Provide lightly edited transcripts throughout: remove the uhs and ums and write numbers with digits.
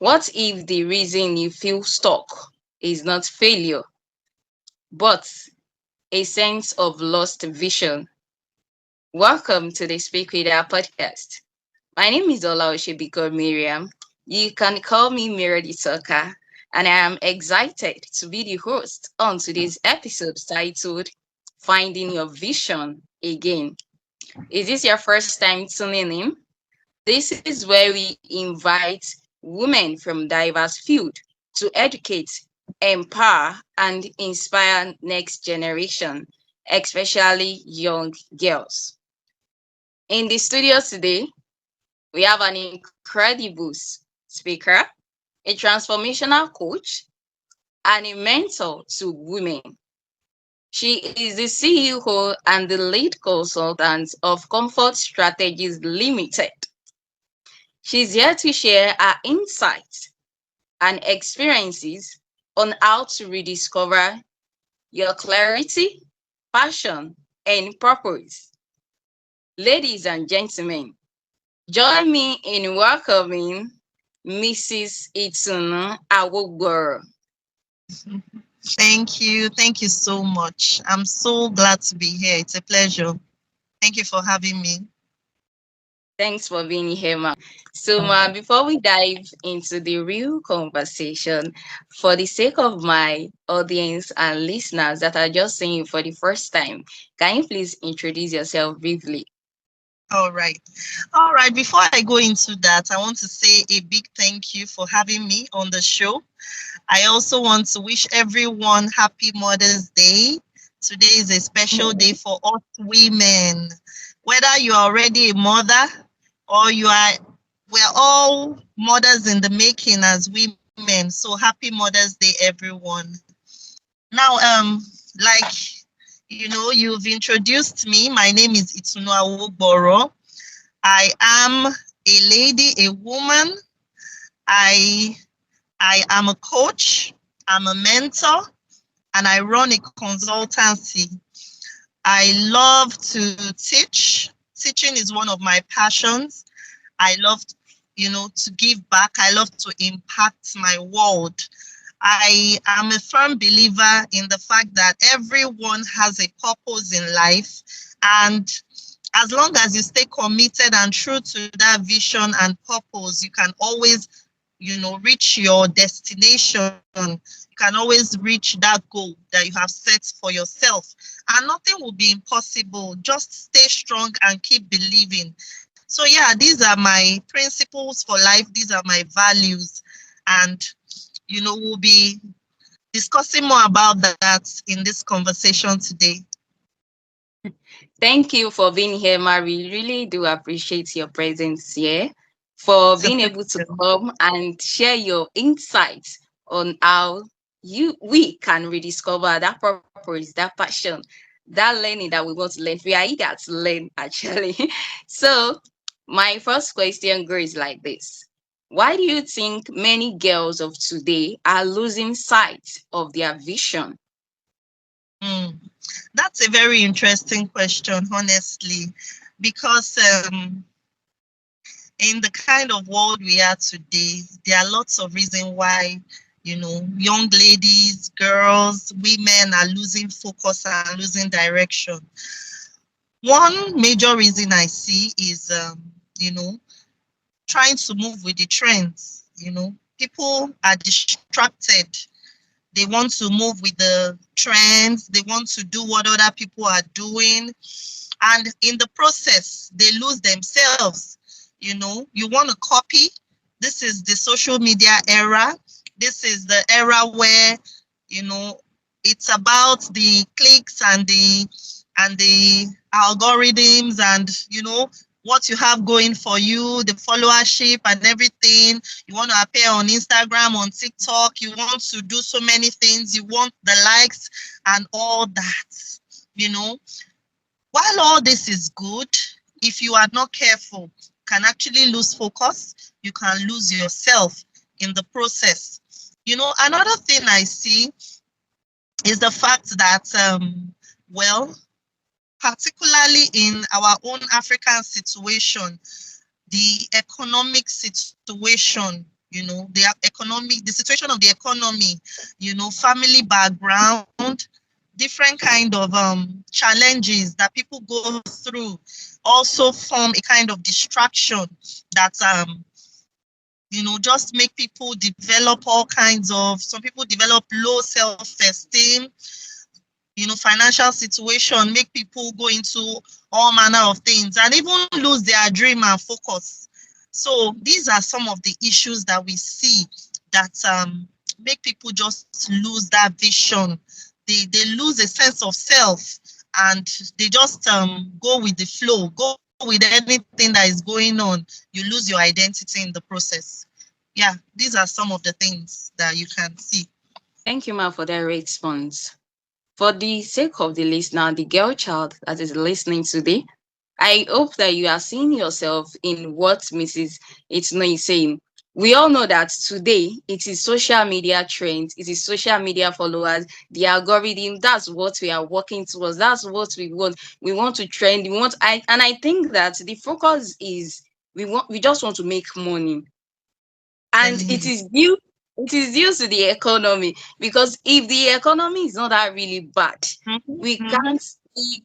What if the reason you feel stuck is not failure, but a sense of lost vision? Welcome to the Speak With Our podcast. My name is Olaoshibiko Mariam. You can call me Mira the Talker, and I am excited to be the host on today's episode titled Finding Your Vision Again. Is this your first time tuning in? This is where we invite women from diverse fields to educate, empower, and inspire next generation, especially young girls. In the studio today, we have an incredible speaker, a transformational coach, and a mentor to women. She is the CEO and the lead consultant of Comfort Strategies Limited. She's here to share her insights and experiences on how to rediscover your clarity, passion, and purpose. Ladies and gentlemen, join me in welcoming Mrs. Itunu Awogboro. Thank you. Thank you so much. I'm so glad to be here. It's a pleasure. Thank you for having me. Thanks for being here, ma. So, before we dive into the real conversation, for the sake of my audience and listeners that are just seeing you for the first time, can you please introduce yourself briefly? All right. All right. Before I go into that, I want to say a big thank you for having me on the show. I also want to wish everyone happy Mother's Day. Today is a special day for us women. Whether you are already a mother or we're all mothers in the making as women. So happy Mother's Day, everyone. Now, like you've introduced me. My name is Itunu Awogboro. I am a lady, a woman. I am a coach. I'm a mentor, and I run a consultancy. I love to teach. Teaching is one of my passions. I love, to give back. I love to impact my world. I am a firm believer in the fact that everyone has a purpose in life. And as long as you stay committed and true to that vision and purpose, you can always, reach your destination. You can always reach that goal that you have set for yourself. And nothing will be impossible. Just stay strong and keep believing. So yeah, these are my principles for life. These are my values. And we'll be discussing more about that in this conversation today. Thank you for being here, Mary. Really do appreciate your presence here, for It's a being able to pleasure. come and share your insights on how we can rediscover that purpose, that passion, that learning that we want to learn. We are eager to learn, actually. So, my first question goes like this. Why do you think many girls of today are losing sight of their vision? Mm. That's a very interesting question, honestly, because in the kind of world we are today, there are lots of reasons why, young ladies, girls, women are losing focus and losing direction. One major reason I see is, trying to move with the trends. People are distracted. They want to move with the trends. They want to do what other people are doing. And in the process, they lose themselves. You want to copy. This is the social media era. This is the era where, it's about the clicks and the algorithms and, what you have going for you, the followership and everything. You want to appear on Instagram, on TikTok. You want to do so many things. You want the likes and all that. While all this is good, if you are not careful, you can actually lose focus. You can lose yourself in the process. Another thing I see is the fact that, particularly in our own African situation, the economic situation the economic, the situation of the economy, family background, different kind of challenges that people go through also form a kind of distraction that just make people develop all kinds of, some people develop low self-esteem, financial situation make people go into all manner of things and even lose their dream and focus. So these are some of the issues that we see that make people just lose that vision. They lose a sense of self, and they just go with the flow, go with anything that is going on. You lose your identity in the process. Yeah, these are some of the things that you can see. Thank you, Ma, for that response. For the sake of the listener, the girl child that is listening today, I hope that you are seeing yourself in what Mrs. Itunu is saying. We all know that today it is social media trends, it is social media followers, the algorithm. That's what we are working towards. That's what we want. We want to trend. I think that the focus is we just want to make money, and Telling it you. is due to the economy, because if the economy is not that really bad, Mhm, we mhm. can't we,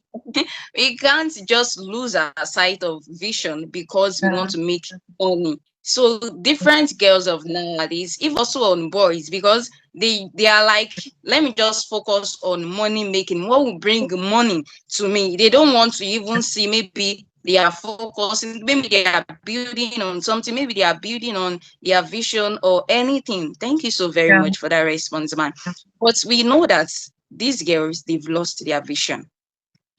we can't just lose our sight of vision because we want Yeah. to make money. So different girls of nowadays, if also on boys, because they are like, let me just focus on money making, what will bring money to me. They don't want to even see, maybe they are focusing, maybe they are building on something, maybe they are building on their vision or anything. Thank you so very Yeah. much for that response, man. But we know that these girls, they've lost their vision.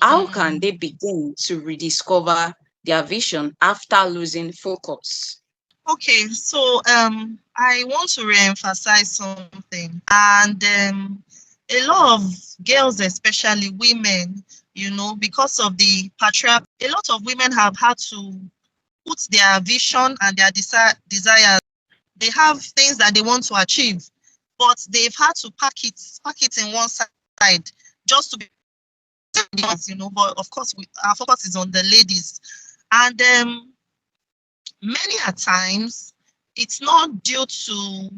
How can Mm. they begin to rediscover their vision after losing focus? Okay, so I want to re-emphasize something, and a lot of girls, especially women, because of the patriarch, a lot of women have had to put their vision and their desires. They have things that they want to achieve, but they've had to pack it in one side just to be, But of course, our focus is on the ladies, and many a times it's not due to,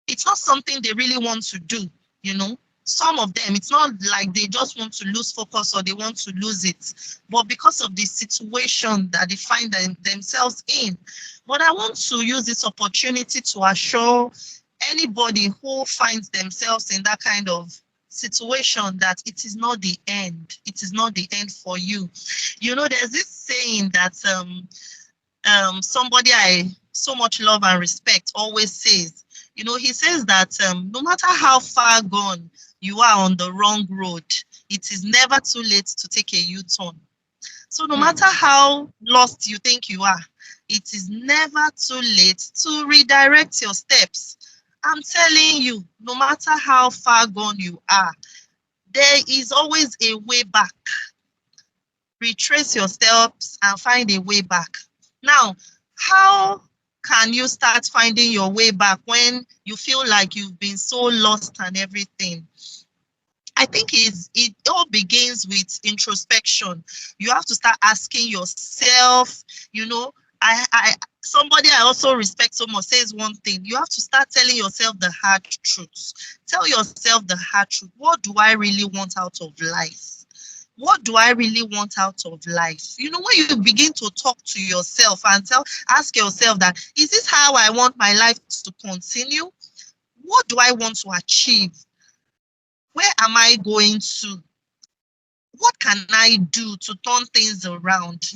it's not something they really want to do, you know. Some of them, it's not like they just want to lose focus or they want to lose it, but because of the situation that they find themselves in. But I want to use this opportunity to assure anybody who finds themselves in that kind of situation that it is not the end. It is not the end for you. There's this saying that somebody I so much love and respect always says, he says that no matter how far gone you are on the wrong road, it is never too late to take a U-turn. So no Hmm. matter how lost you think you are, it is never too late to redirect your steps. I'm telling you, no matter how far gone you are, there is always a way back. Retrace your steps and find a way back. Now, how can you start finding your way back when you feel like you've been so lost and everything? I think it all begins with introspection. You have to start asking yourself, you know, I somebody I also respect so much says one thing. You have to start telling yourself the hard truths. Tell yourself the hard truth. What do I really want out of life? What do I really want out of life? When you begin to talk to yourself and ask yourself that, is this how I want my life to continue? What do I want to achieve? Where am I going to? What can I do to turn things around?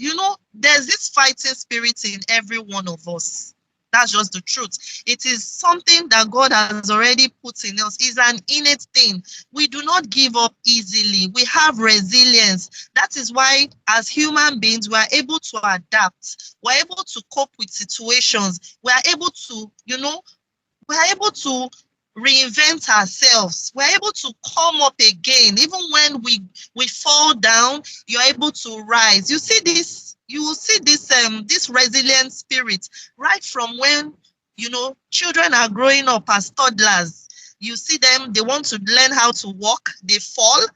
There's this fighting spirit in every one of us. That's just the truth. It is something that God has already put in us. It's an innate thing. We do not give up easily. We have resilience. That is why, as human beings, we are able to adapt. We're able to cope with situations. We are able to, reinvent ourselves. We're able to come up again. Even when we fall down, you're able to rise. You will see this resilient spirit right from when children are growing up as toddlers. You see them, they want to learn how to walk, they fall.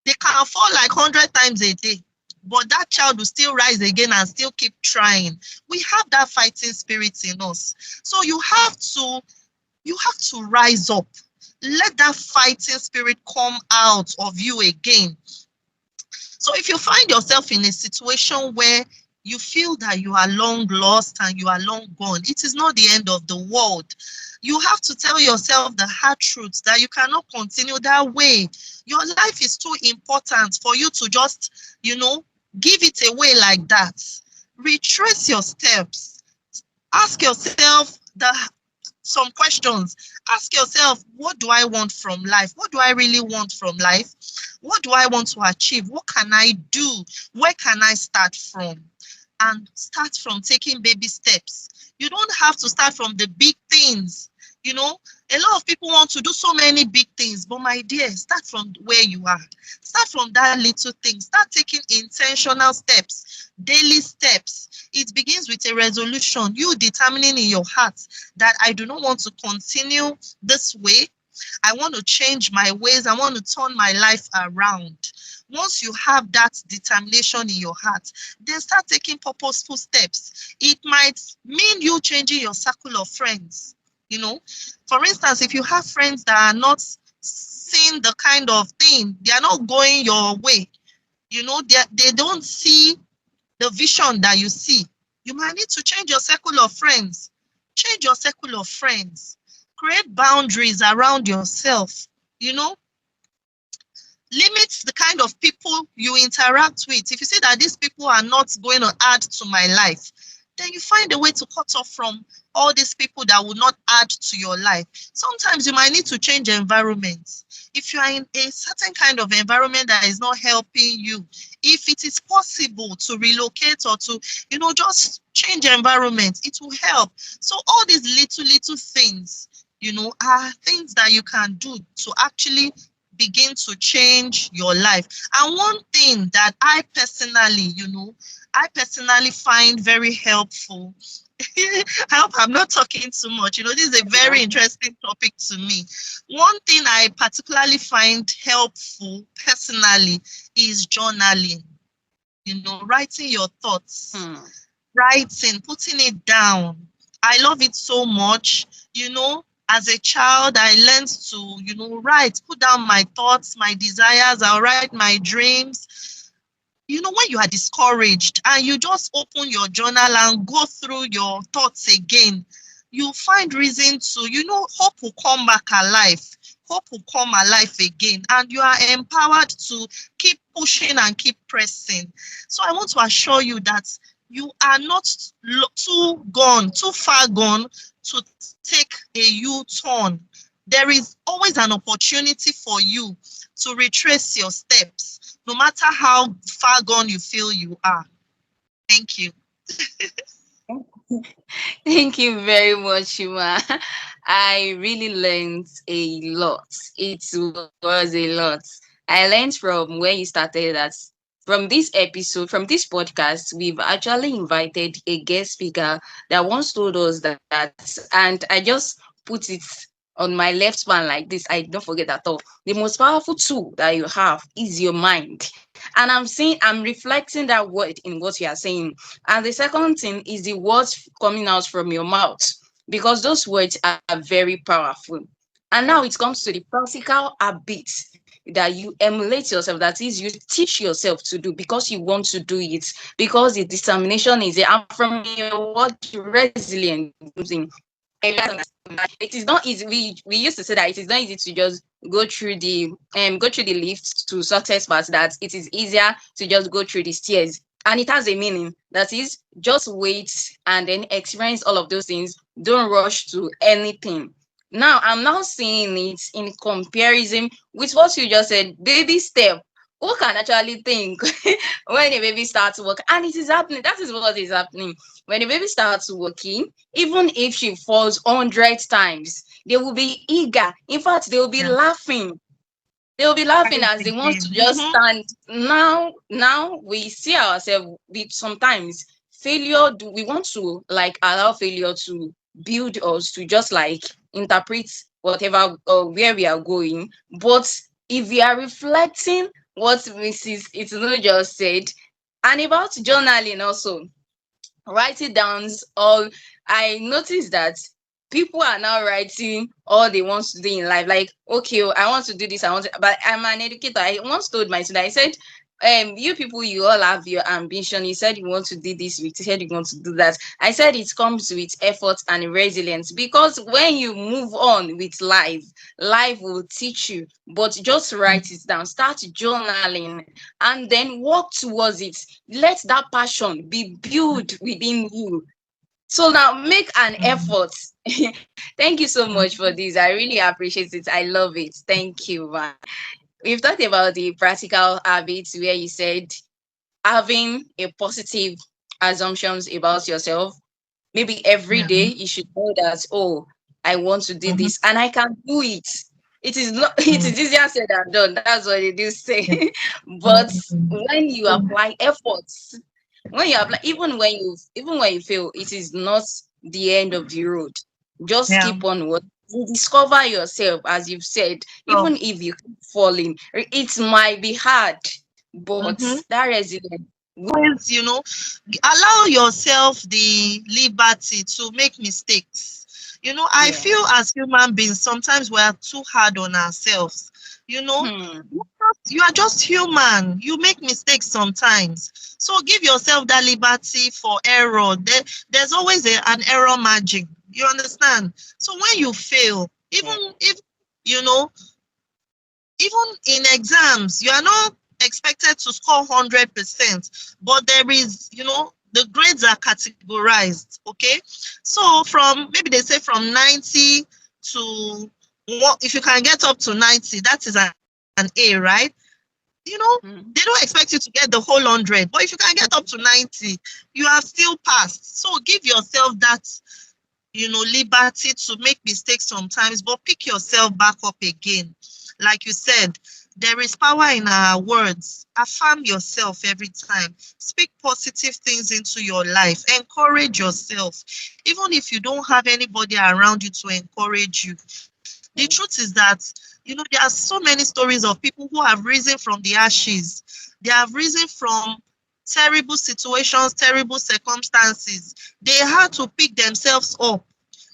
They can fall like 100 times a day, but that child will still rise again and still keep trying. We have that fighting spirit in us. So you have to rise up. Let that fighting spirit come out of you again. So if you find yourself in a situation where you feel that you are long lost and you are long gone, it is not the end of the world. You have to tell yourself the hard truth that you cannot continue that way. Your life is too important for you to just, give it away like that. Retrace your steps. Ask yourself some questions. Ask yourself, what do I want from life? What do I really want from life? What do I want to achieve? What can I do? Where can I start from? And start from taking baby steps. You don't have to start from the big things. A lot of people want to do so many big things, but my dear, start from where you are. Start from that little thing. Start taking intentional steps, daily steps. It begins with a resolution, you determining in your heart that I do not want to continue this way. I want to change my ways. I want to turn my life around. Once you have that determination in your heart, then start taking purposeful steps. It might mean you changing your circle of friends. For instance, if you have friends that are not seeing the kind of thing, they are not going your way, they don't see the vision that you see, you might need to change your circle of friends. Change your circle of friends. Create boundaries around yourself. Limit the kind of people you interact with. If you see that these people are not going to add to my life, then you find a way to cut off from all these people that will not add to your life. Sometimes you might need to change environments. If you are in a certain kind of environment that is not helping you, if it is possible to relocate or to, just change environment, it will help. So all these little things, are things that you can do to actually begin to change your life. And one thing that I personally find very helpful. I hope I'm not talking too much. This is a very interesting topic to me. One thing I particularly find helpful personally is journaling. Writing your thoughts, putting it down. I love it so much. As a child, I learned to, write, put down my thoughts, my desires. I'll write my dreams. When you are discouraged and you just open your journal and go through your thoughts again, you find reason to, hope will come back alive. Hope will come alive again. And you are empowered to keep pushing and keep pressing. So I want to assure you that you are not too far gone to take a U-turn. There is always an opportunity for you to retrace your steps, no matter how far gone you feel you are. Thank you. Thank you very much, Shima. I really learned a lot. It was a lot. I learned from where you started that from this episode, from this podcast, we've actually invited a guest speaker that once told us that, and I just put it on my left hand like this. I don't forget at all. The most powerful tool that you have is your mind. And I'm reflecting that word in what you are saying. And the second thing is the words coming out from your mouth, because those words are very powerful. And now it comes to the practical habits that you emulate yourself, that is, you teach yourself to do because you want to do it, because the determination is there. And from your word resilience, it is not easy. We used to say that it is not easy to just go through the lift to success, but that it is easier to just go through the stairs. And it has a meaning, that is, just wait and then experience all of those things. Don't rush to anything. Now I'm now seeing it in comparison with what you just said, baby step. Who can actually think when a baby starts working? And it is happening. That is what is happening. When a baby starts working, even if she falls 100 times, they will be eager. In fact, they will be laughing. They will be laughing as they want to just stand. Now we see ourselves with sometimes failure. We want to allow failure to build us, to just interpret whatever where we are going. But if we are reflecting what Mrs. Itunu just said, And about journaling also, write it down all. I noticed that people are now writing all they want to do in life. Like, okay, oh, I want to do this, I want to, but I'm an educator. I once told my student, I said, you people, you all have your ambition. You said you want to do this, you said you want to do that. I said it comes with effort and resilience, because when you move on with life, life will teach you. But just write it down, start journaling, and then work towards it. Let that passion be built within you. So now make an Mm, effort. Thank you so much for mm, this. I really appreciate it. I love it. Thank you, man. We've talked about the practical habits where you said having a positive assumptions about yourself. Maybe every yeah. day you should know that, oh, I want to do Mhm, this and I can do it. It is not it mm, is easier said than done. That's what they do say. yeah. But Mm, when you mm, apply efforts, when you apply, even when you fail, it is not the end of the road. Just yeah. keep on what discover yourself, as you've said. So, Even if you keep falling, it might be hard, but mhm. that resilience. Always, allow yourself the liberty to make mistakes. I Yeah. feel as human beings, sometimes we are too hard on ourselves. Hmm. You are just human. You make mistakes sometimes. So give yourself that liberty for error. There's always an error margin. You understand? So when you fail, Yeah. even if, you know, even in exams, you are not expected to score 100%, but there is, the grades are categorized. Okay. So from, maybe they say from 90 to what, if you can get up to 90, that is an A, right? They don't Hmm. expect you to get the whole 100, but if you can get up to 90, you have still passed. So give yourself that, liberty to make mistakes sometimes, but pick yourself back up again. Like you said, there is power in our words. Affirm yourself every time. Speak positive things into your life. Encourage yourself. Even if you don't have anybody around you to encourage you. The truth is that, there are so many stories of people who have risen from the ashes. They have risen from terrible situations, terrible circumstances. They had to pick themselves up.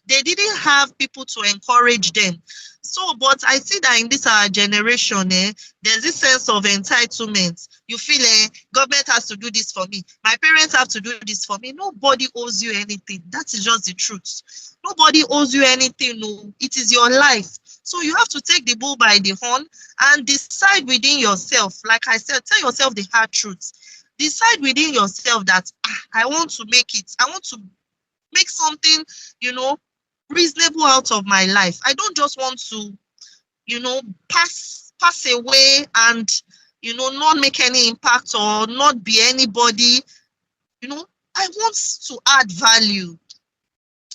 They didn't have people to encourage them. So, but I see that in this our generation, there's this sense of entitlement. You feel, government has to do this for me. My parents have to do this for me. Nobody owes you anything. That is just the truth. Nobody owes you anything. No, it is your life. So you have to take the bull by the horn and decide within yourself. Like I said, tell yourself the hard truth. Decide within yourself that I want to make it. I want to make something, you know, reasonable out of my life. I don't just want to, you know, pass away and, not make any impact or not be anybody. You know, I want to add value.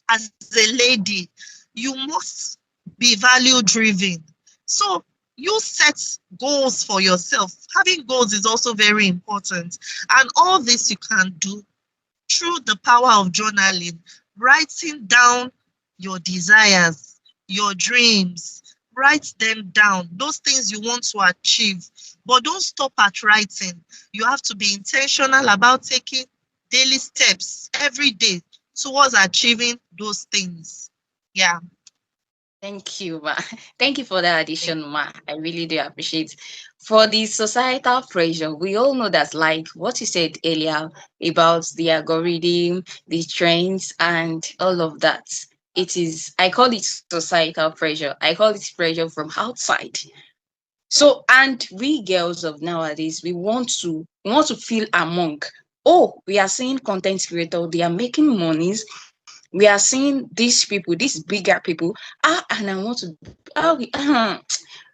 As a lady, you must be value driven. So you set goals for yourself. Having goals is also very important. And all this you can do through the power of journaling, writing down your desires, your dreams, write them down, those things you want to achieve. But don't stop at writing. You have to be intentional about taking daily steps every day towards achieving those things. Yeah. Thank you, ma. Thank you for that addition, ma. I really do appreciate. For the societal pressure, we all know that, like what you said earlier about the algorithm, the trends, and all of that. It is, I call it societal pressure. I call it pressure from outside. So, and we girls of nowadays, we want to feel among. Oh, we are seeing content creators, they are making monies. We are seeing these people, these bigger people. And I want to,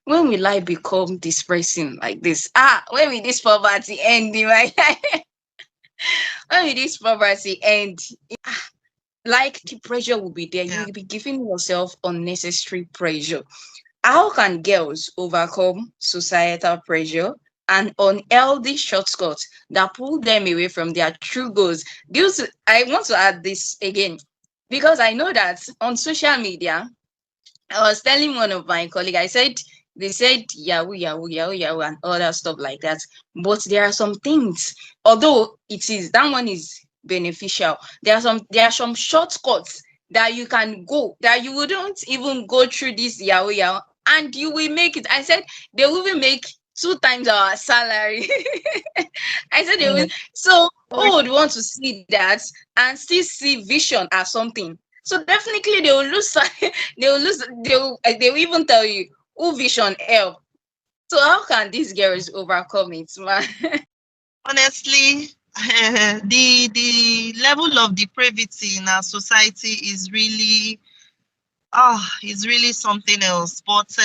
when will I become this person like this? When will this poverty end in my life? When will this poverty end? Like the pressure will be there. You Yeah. will be giving yourself unnecessary pressure. How can girls overcome societal pressure and unhealthy shortcuts that pull them away from their true goals? I want to add this again because I know that on social media, I was telling one of my colleagues, I said, They said Yahoo, Yahoo, Yahoo, Yahoo, and all that stuff like that. But there are some things, although it is that one is beneficial, there are some shortcuts that you can go that you wouldn't even go through this Yahoo, Yahoo, and you will make it. I said they will even make 2 times our salary. I said they will. Mm. So who Like, would want to see that and still see vision as something? So definitely they will lose. They will lose. They will even tell you who vision help. So how can these girls overcome it, man? honestly, the level of depravity in our society is really something else. But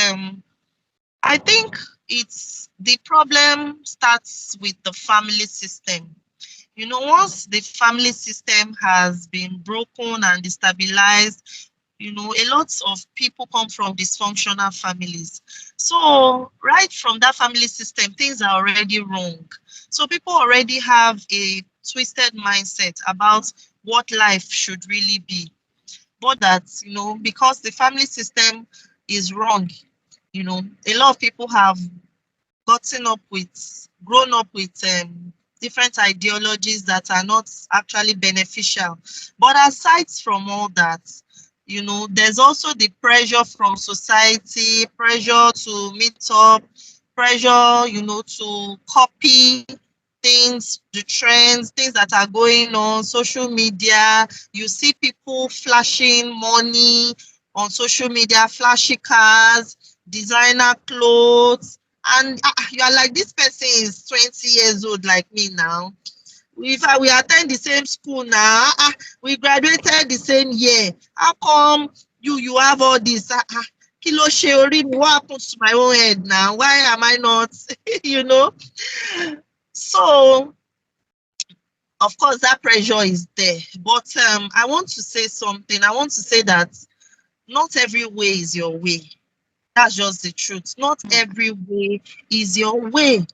I think it's the problem starts with the family system. Once the family system has been broken and destabilized, a lot of people come from dysfunctional families. So, right from that family system, things are already wrong. So, people already have a twisted mindset about what life should really be. But that, because the family system is wrong, a lot of people have grown up with different ideologies that are not actually beneficial. But aside from all that, there's also the pressure from society, pressure to meet up, pressure, to copy things, the trends, things that are going on, social media. You see people flashing money on social media, flashy cars, designer clothes, and you are like, this person is 20 years old like me now. If we attend the same school now, we graduated the same year. How come you have all this? Kilo Sheori, what happens to my own head now? Why am I not, you know? So, of course, that pressure is there. But I want to say something. I want to say that not every way is your way. That's just the truth. Not every way is your way.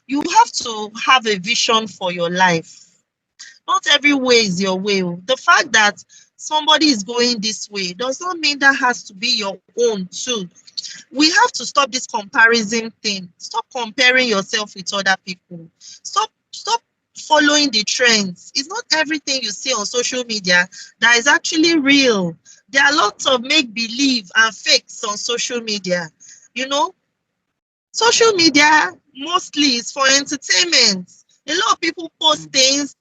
You have to have a vision for your life. Not every way is your way. The fact that somebody is going this way does not mean that has to be your own too. We have to stop this comparison thing. Stop comparing yourself with other people. Stop following the trends. It's not everything you see on social media that is actually real. There are lots of make believe and fakes on social media. You know, social media mostly is for entertainment. A lot of people post things,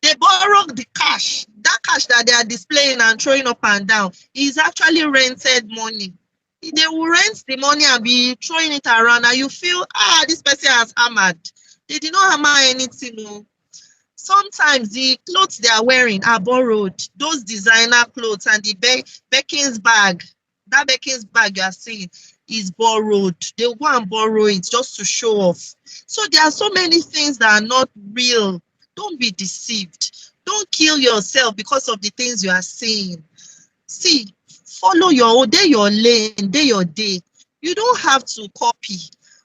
they borrow the cash. That cash that they are displaying and throwing up and down is actually rented money. They will rent the money and be throwing it around, and you feel, this person has hammered. They did not hammer anything. No. Sometimes the clothes they are wearing are borrowed. Those designer clothes and the Beckin's bag, that Beckin's bag you are seeing is borrowed. They will go and borrow it just to show off. So there are so many things that are not real. Don't be deceived. Don't kill yourself because of the things you are seeing. See, follow your own, day your lane, day your day. You don't have to copy.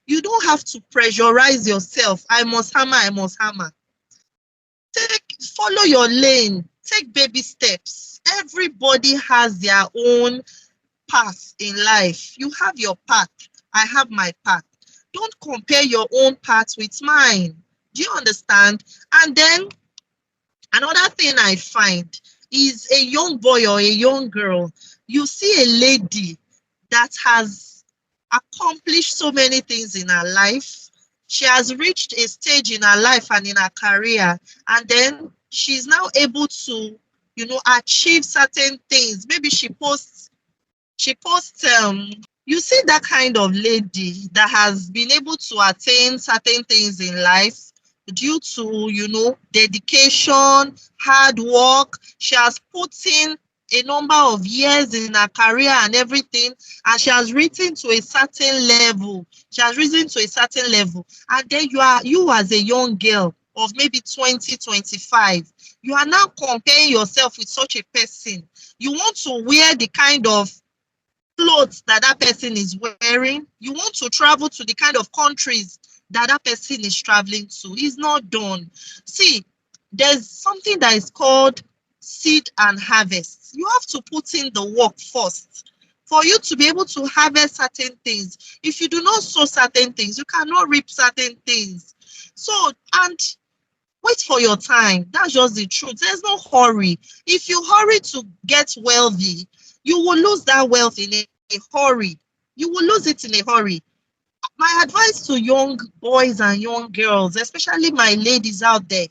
You don't have to pressurize yourself. I must hammer, I must hammer. Follow your lane. Take baby steps. Everybody has their own path in life. You have your path. I have my path. Don't compare your own path with mine. Do you understand? And then another thing I find is a young boy or a young girl. You see a lady that has accomplished so many things in her life. She has reached a stage in her life and in her career, and then she's now able to, achieve certain things. Maybe she posts you see that kind of lady that has been able to attain certain things in life due to, dedication, hard work. She has put in a number of years in her career and everything, and she has risen to a certain level. And then you as a young girl of maybe 20, 25, you are now comparing yourself with such a person. You want to wear the kind of clothes that person is wearing. You want to travel to the kind of countries that person is traveling to. It's not done. See, there's something that is called seed and harvest. You have to put in the work first For you to be able to harvest certain things, if you do not sow certain things, you cannot reap certain things. So, and wait for your time. That's just the truth. There's no hurry. If you hurry to get wealthy, you will lose that wealth in a hurry. You will lose it in a hurry. My advice to young boys and young girls, especially my ladies out there,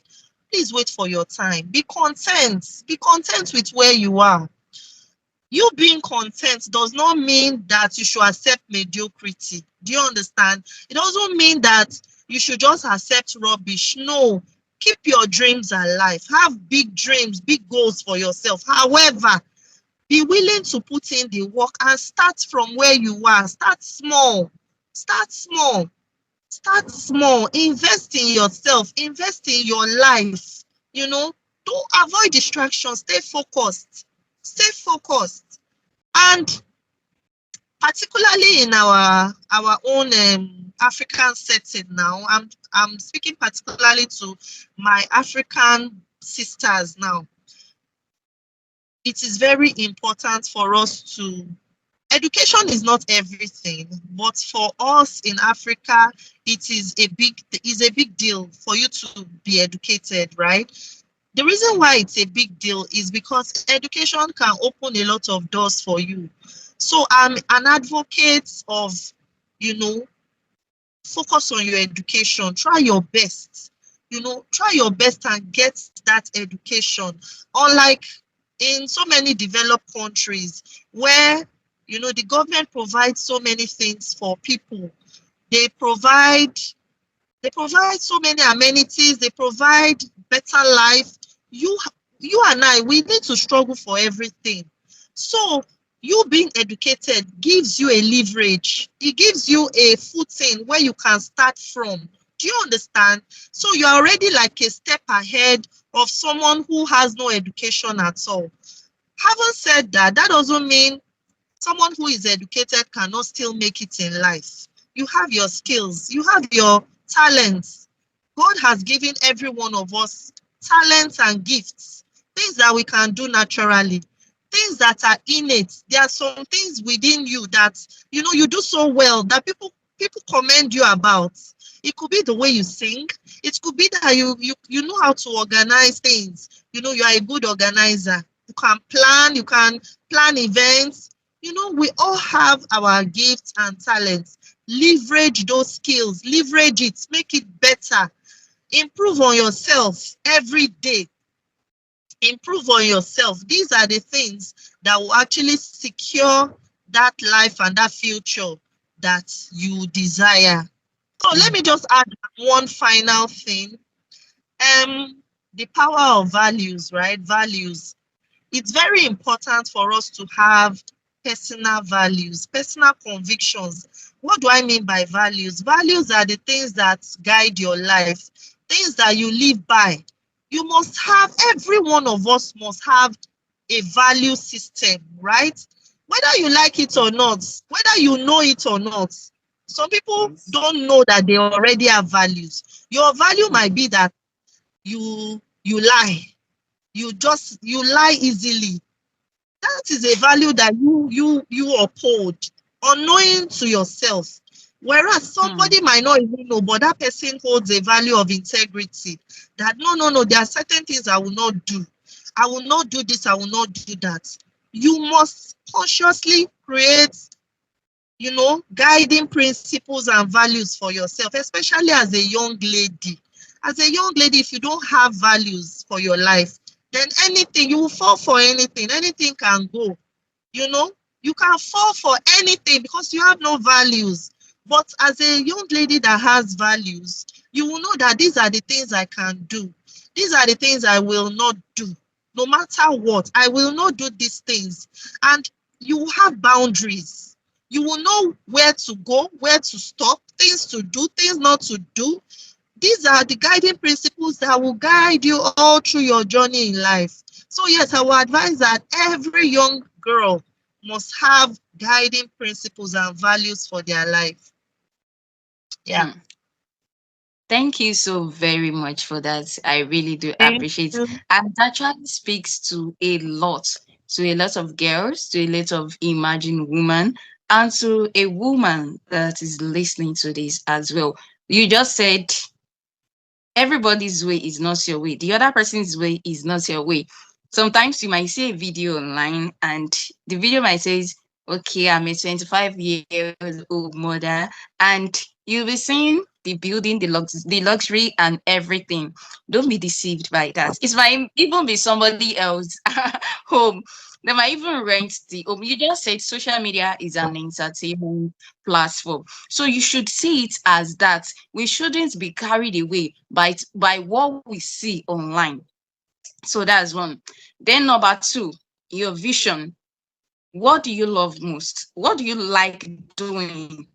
please wait for your time. Be content. Be content with where you are. You being content does not mean that you should accept mediocrity. Do you understand? It doesn't mean that you should just accept rubbish. No, keep your dreams alive. Have big dreams, big goals for yourself. However, be willing to put in the work and start from where you are. Start small. Start small. Start small. Invest in yourself. Invest in your life. You know, don't avoid distractions. Stay focused. Stay focused. And particularly in our own African setting now, I'm speaking particularly to my African sisters now. It is very important for us to education is not everything, but for us in Africa, it is a big deal for you to be educated, right? The reason why it's a big deal is because education can open a lot of doors for you. So I'm an advocate of, you know, focus on your education. Try your best. Try your best and get that education. Unlike in so many developed countries where, the government provides so many things for people. They provide they provide so many amenities, they provide better life. You you and I, we need to struggle for everything. So you being educated gives you a leverage. It gives you a footing where you can start from. Do you understand? So you're already like a step ahead of someone who has no education at all. Having said that, that doesn't mean someone who is educated cannot still make it in life. You have your skills, you have your talents. God has given every one of us talents and gifts, things that we can do naturally, things that are innate. There are some things within you that you do so well that people commend you about. It could be the way you sing. It could be that you know how to organize things. You are a good organizer. You can plan events. We all have our gifts and talents. Leverage those skills, leverage it, make it better. Improve on yourself every day. Improve on yourself. These are the things that will actually secure that life and that future that you desire. So let me just add one final thing. The power of values, right? Values. It's very important for us to have personal values, personal convictions. What do I mean by values? Values are the things that guide your life, things that you live by. You must have, every one of us must have a value system, right? Whether you like it or not, whether you know it or not. Some people don't know that they already have values. Your value might be that you lie. You lie easily. That is a value that you uphold, unknowing to yourself. Whereas somebody might not even know, but that person holds a value of integrity. That no, there are certain things I will not do. I will not do this, I will not do that. You must consciously create, guiding principles and values for yourself, especially as a young lady. As a young lady, if you don't have values for your life, then anything, you will fall for anything. Anything can go. You can fall for anything because you have no values. But as a young lady that has values, you will know that these are the things I can do. These are the things I will not do. No matter what, I will not do these things. And you will have boundaries. You will know where to go, where to stop, things to do, things not to do. These are the guiding principles that will guide you all through your journey in life. So yes, I will advise that every young girl must have guiding principles and values for their life. Yeah. Thank you so very much for that. I really do Thank appreciate, you. and that actually speaks to a lot to a lot of girls, to a lot of imagined women, and to a woman that is listening to this as well. You just said everybody's way is not your way. The other person's way is not your way. Sometimes you might see a video online and the video might say, okay, I'm a 25 years old mother, and you'll be seeing the building, the luxury and everything. Don't be deceived by that. It might even be somebody else home. They might even rent the home. You just said social media is an entertainment platform. So you should see it as that. We shouldn't be carried away by what we see online. So that's one. Then number two, your vision. What do you love most? What do you like doing?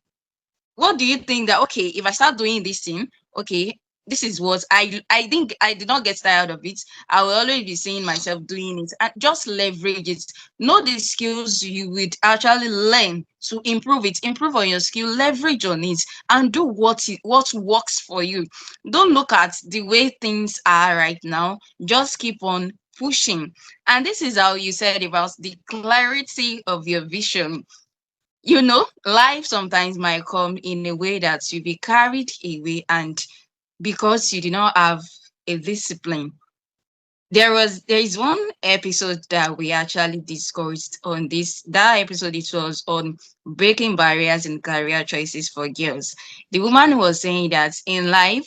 What do you think that, okay, if I start doing this thing, okay, this is what I think I did not get tired of it. I will always be seeing myself doing it, and just leverage it. Know the skills you would actually learn to improve it, improve on your skill, leverage on it, and do what works for you. Don't look at the way things are right now. Just keep on pushing. And this is how you said about the clarity of your vision. Life sometimes might come in a way that you be carried away, and because you do not have a discipline. There is one episode that we actually discussed on this. That episode, it was on breaking barriers in career choices for girls. The woman was saying that in life,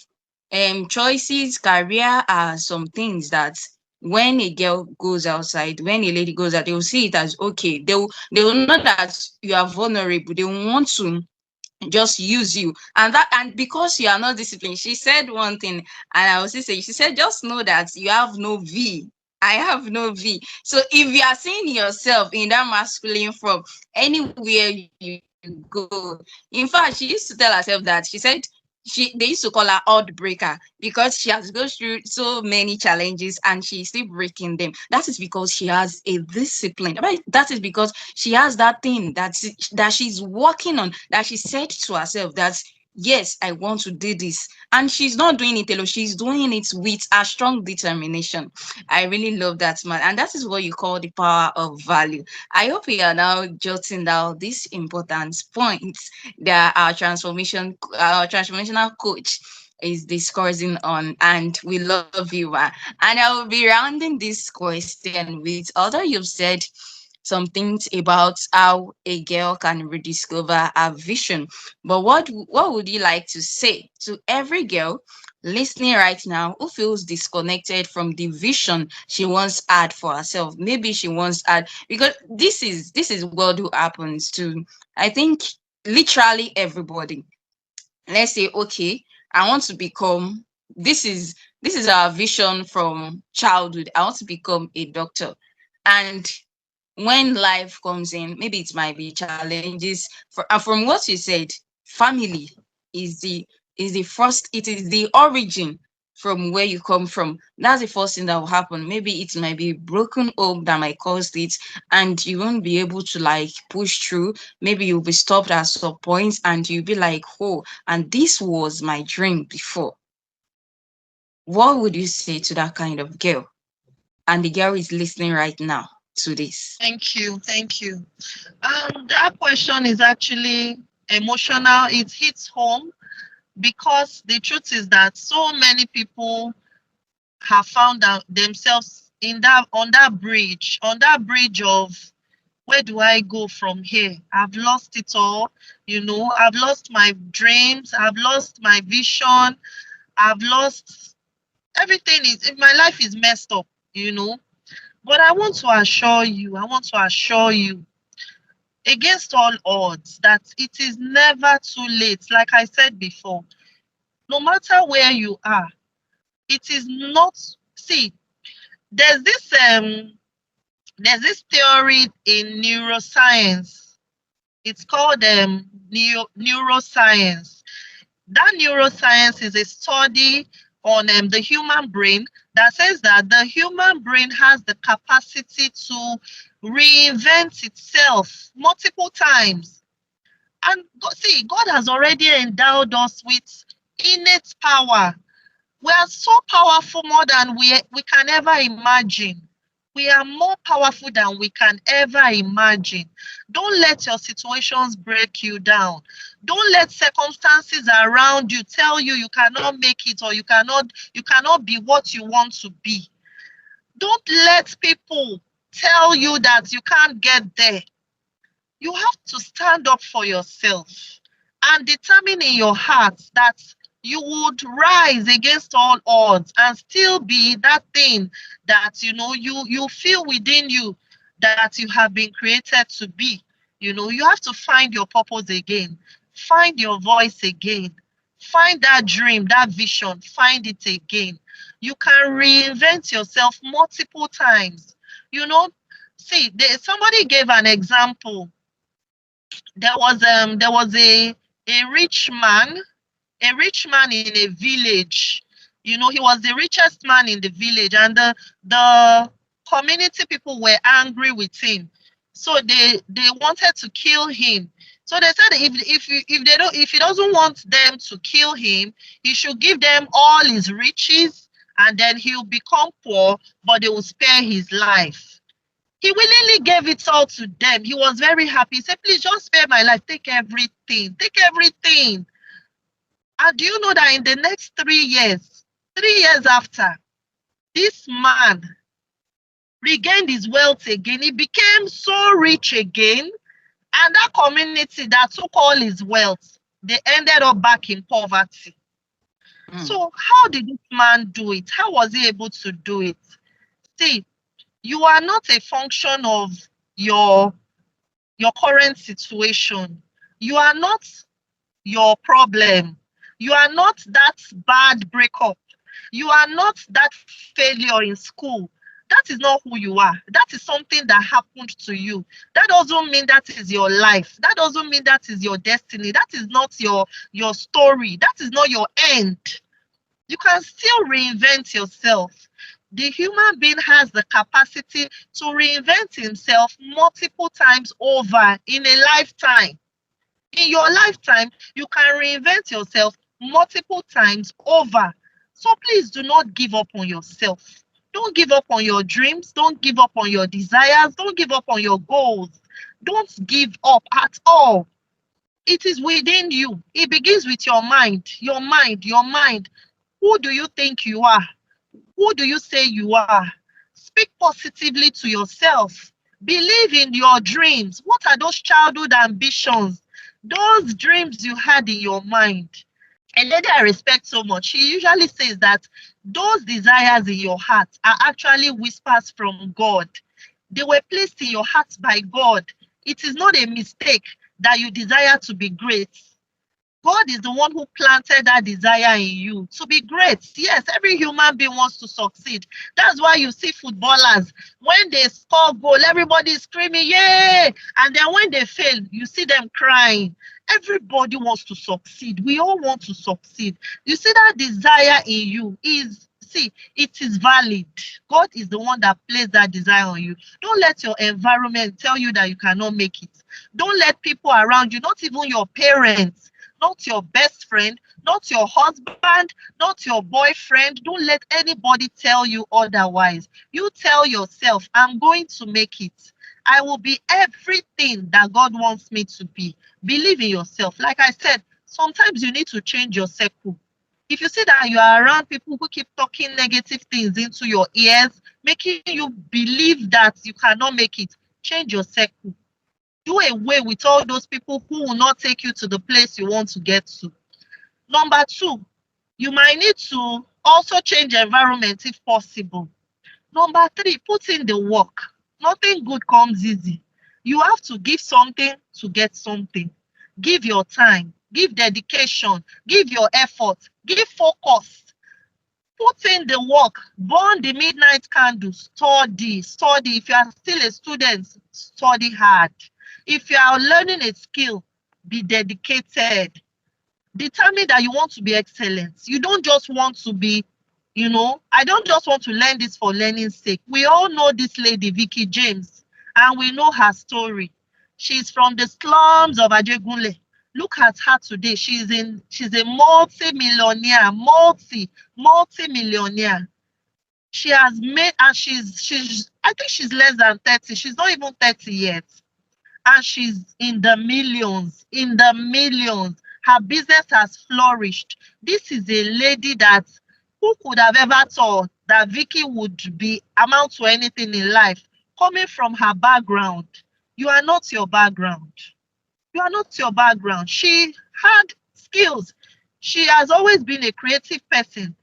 choices, career are some things that when a girl goes outside, when a lady goes out, they will see it as okay. They will know that you are vulnerable. They will want to just use you, and because you are not disciplined. She said one thing, and I was just saying, she said, just know that you have no V. I have no V. So if you are seeing yourself in that masculine form anywhere you go, in fact, she used to tell herself that, she said, they used to call her odd breaker because she has gone through so many challenges and she's still breaking them. That is because she has a discipline, right? That is because she has that thing that she's working on, that she said to herself that, yes, I want to do this. And she's not doing it alone, she's doing it with a strong determination. I really love that, man. And that is what you call the power of value. I hope we are now jotting down these important points that our transformational coach is discussing on, and we love you. And I will be rounding this question with, although you've said some things about how a girl can rediscover her vision, but what would you like to say to every girl listening right now who feels disconnected from the vision she once had for herself? Maybe she once had, because this is what do happens to, I think, literally everybody. Let's say, okay, I want to become, this is our vision from childhood. I want to become a doctor. And when life comes in, maybe it might be challenges. And from what you said, family is the first, it is the origin from where you come from. That's the first thing that will happen. Maybe it might be broken home that might cause it, and you won't be able to like push through. Maybe you'll be stopped at some points and you'll be like, oh, and this was my dream before. What would you say to that kind of girl? And the girl is listening right now to this. Thank you. Thank you. That question is actually emotional. It hits home because the truth is that so many people have found out themselves in that on that bridge of where do I go from here? I've lost it all. I've lost my dreams. I've lost my vision. I've lost everything. My life is messed up. But I want to assure you against all odds that it is never too late. Like I said before, no matter where you are, it is not. See, there's this theory in neuroscience. It's called neuroscience. That neuroscience is a study on the human brain that says that the human brain has the capacity to reinvent itself multiple times. And see, God has already endowed us with innate power. We are so powerful, more than we can ever imagine. We are more powerful than we can ever imagine. Don't let your situations break you down. Don't let circumstances around you tell you you cannot make it, or you cannot be what you want to be. Don't let people tell you that you can't get there. You have to stand up for yourself and determine in your heart that you would rise against all odds and still be that thing that you feel within you that you have been created to be. You have to find your purpose again, find your voice again, find that dream, that vision, find it again. You can reinvent yourself multiple times. you know See, somebody gave an example. There was a rich man in a village. He was the richest man in the village, and the community people were angry with him. So they wanted to kill him. So they said if he doesn't want them to kill him, he should give them all his riches, and then he'll become poor, but they will spare his life. He willingly gave it all to them. He was very happy. He said, please just spare my life. Take everything. Take everything. And do you know that in the next 3 years, 3 years after, this man regained his wealth again. He became so rich again. And that community that took all his wealth, they ended up back in poverty. Mm. So how did this man do it? How was he able to do it? See, you are not a function of your your current situation. You are not your problem. You are not that bad breakup. You are not that failure in school. That is not who you are. That is something that happened to you. That doesn't mean that is your life. That doesn't mean that is your destiny. That is not your story. That is not your end. You can still reinvent yourself. The human being has the capacity to reinvent himself multiple times over in a lifetime. In your lifetime, you can reinvent yourself multiple times over. So please do not give up on yourself. Don't give up on your dreams. Don't give up on your desires. Don't give up on your goals. Don't give up at all. It is within you. It begins with your mind. Your mind. Your mind. Who do you think you are? Who do you say you are? Speak positively to yourself. Believe in your dreams. What are those childhood ambitions? Those dreams you had in your mind. A lady I respect so much, she usually says that those desires in your heart are actually whispers from God. They were placed in your heart by God. It is not a mistake that you desire to be great. God is the one who planted that desire in you to be great. Yes, every human being wants to succeed. That's why you see footballers, when they score goal, everybody is screaming, yay! And then when they fail, you see them crying. Everybody wants to succeed. We all want to succeed. You see that desire in you it is valid. God is the one that placed that desire on you. Don't let your environment tell you that you cannot make it. Don't let people around you, not even your parents, not your best friend, not your husband, not your boyfriend. Don't let anybody tell you otherwise. You tell yourself, I'm going to make it. I will be everything that God wants me to be. Believe in yourself. Like I said, sometimes you need to change your circle. If you see that you are around people who keep talking negative things into your ears, making you believe that you cannot make it, change your circle. Do away with all those people who will not take you to the place you want to get to. Number two, you might need to also change environment if possible. Number three, put in the work. Nothing good comes easy. You have to give something to get something. Give your time, give dedication, give your effort, give focus. Put in the work, burn the midnight candle, study. If you are still a student, study hard. If you are learning a skill, be dedicated. Determine that you want to be excellent. You don't just want to be, I don't just want to learn this for learning's sake. We all know this lady, Veekee James, and we know her story. She's from the slums of Ajegunle. Look at her today. She's a multi-millionaire, multi-millionaire. She has made, and she's I think she's less than 30. She's not even 30 yet. And she's in the millions, in the millions. Her business has flourished. This is a lady that, who could have ever thought that Veekee would be amount to anything in life, coming from her background. You are not your background. You are not your background. She had skills. She has always been a creative person.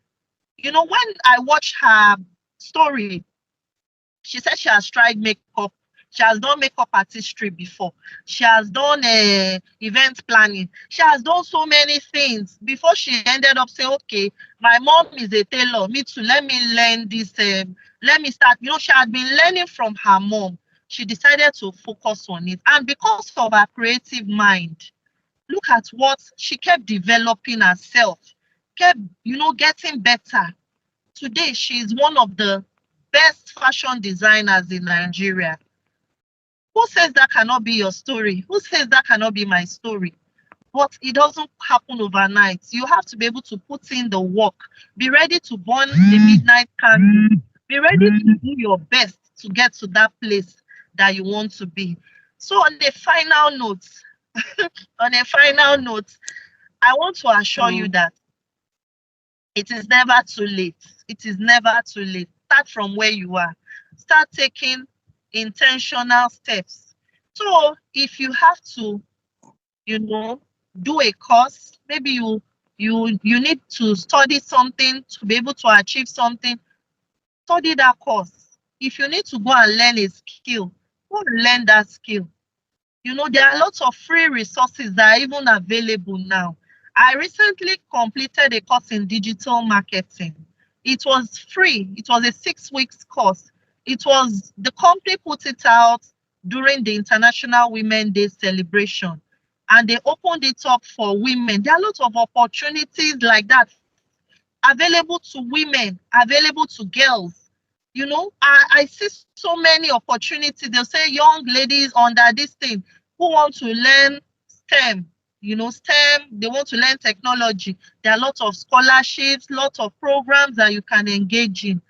You know, when I watch her story, she said she has tried makeup. She has done makeup artistry before. She has done event planning. She has done so many things before she ended up saying, okay, my mom is a tailor. Me too. Let me learn this. Let me start. You know, she had been learning from her mom. She decided to focus on it. And because of her creative mind, look at what she kept developing herself, kept, you know, getting better. Today, she is one of the best fashion designers in Nigeria. Who says that cannot be your story? Who says that cannot be my story? But it doesn't happen overnight. You have to be able to put in the work, be ready to burn the midnight candle, be ready to do your best to get to that place that you want to be. So on a final note, on a final note, I want to assure you that it is never too late. It is never too late. Start from where you are. Start taking intentional steps. So if you have to, you know, do a course, maybe you need to study something to be able to achieve something, study that course. If you need to go and learn a skill, go and learn that skill. You know, there are lots of free resources that are even available now. I recently completed a course in digital marketing. It was free. It was a 6 weeks course. It was, the company put it out during the International Women's Day celebration, and they opened it up for women. There are lots of opportunities like that available to women, available to girls. You know, I see so many opportunities. They'll say young ladies under this thing who want to learn STEM, you know, STEM, they want to learn technology. There are lots of scholarships, lots of programs that you can engage in.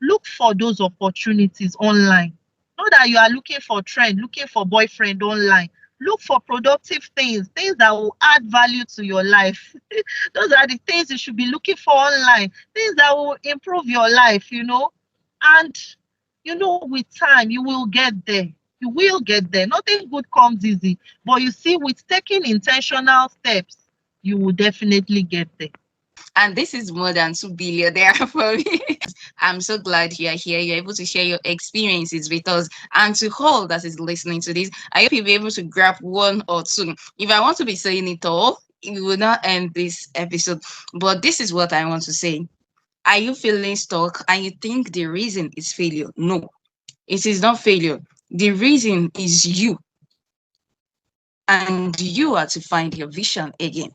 Look for those opportunities online. Not that you are looking for trend, looking for boyfriend online. Look for productive things, things that will add value to your life. Those are the things you should be looking for online, things that will improve your life, you know. And, you know, with time, you will get there. You will get there. Nothing good comes easy. But you see, with taking intentional steps, you will definitely get there. And this is more than 2 billion there for me. I'm so glad you are here. You're able to share your experiences with us. And to all that is listening to this, I hope you'll be able to grab one or two. If I want to be saying it all, it will not end this episode. But this is what I want to say. Are you feeling stuck and you think the reason is failure? No, it is not failure. The reason is you. And you are to find your vision again.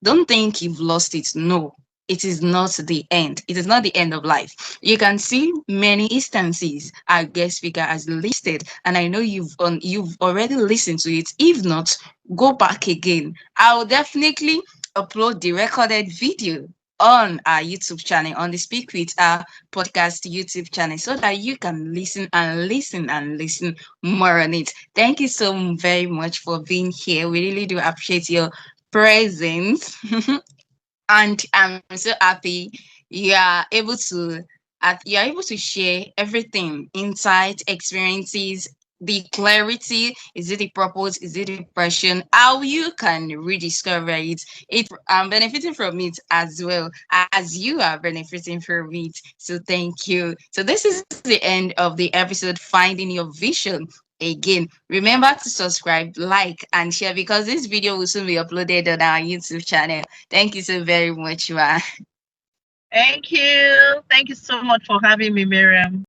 Don't think you've lost it. No, it is not the end. It is not the end of life. You can see many instances our guest speaker has listed, and I know you've already listened to it. If not, go back again. I will definitely upload the recorded video on our YouTube channel, on the Speak With Our podcast YouTube channel, so that you can listen and listen and listen more on it. Thank you so very much for being here. We really do appreciate your presence. And I'm so happy you are able to you're able to share everything, insight, experiences, the clarity. Is it the purpose? Is it the passion? How you can rediscover it. I'm benefiting from it as well as you are benefiting from it. So thank you. So this is the end of the episode, Finding Your Vision. Again, remember to subscribe, like, and share, because this video will soon be uploaded on our YouTube channel. Thank you so very much, Ma. Thank you. Thank you so much for having me, Miriam.